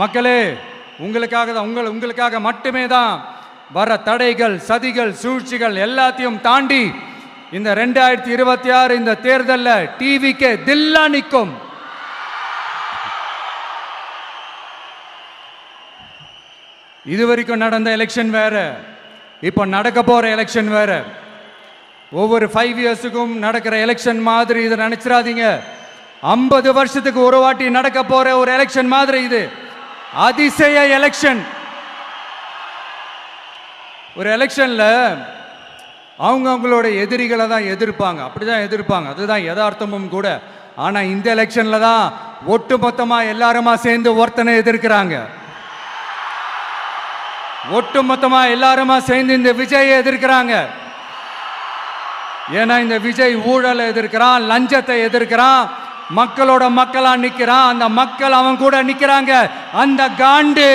மக்களே, உங்களுக்காக தான், உங்களுக்காக மட்டுமே தான் வர தடைகள், சதிகள், சூழ்ச்சிகள் எல்லாத்தையும் தாண்டி இந்த 2026 இந்த தேர்தலில் டிவிக்கு தில்லா நிற்கும். இதுவரைக்கும் நடந்த எலெக்ஷன் வேற, இப்போ நடக்க போற எலெக்ஷன் வேற. ஒவ்வொரு 5 இயர்ஸுக்கும் நடக்கிற எலெக்ஷன் மாதிரி இதை நினைச்சிடாதீங்க. 50 வருஷத்துக்கு ஒரு வாட்டி நடக்க போற ஒரு எலெக்ஷன் மாதிரி இது. அதிசய எலெக்ஷன். ஒரு எலெக்ஷன்ல அவங்களோட எதிரிகளை தான் எதிர்ப்பாங்க, அப்படிதான் எதிர்ப்பாங்க, அதுதான் யதார்த்தமும் கூட. ஆனா இந்த எலெக்ஷன்ல தான் ஒட்டுமொத்தமா எல்லாருமா சேர்ந்து ஒருத்தனை எதிர்க்கிறாங்க. ஒட்டுமொத்தமா எல்லாருமா சேர்ந்து இந்த விஜயை எதிர்க்கிறாங்க. ஏன்னா இந்த விஜய் ஊழலை எதிர்க்கிறான், லஞ்சத்தை எதிர்க்கிறான், மக்களோட மக்களா நிக்கிறான். அந்த மக்கள் அவன் கூட நிக்கிறாங்க. அந்த காண்டு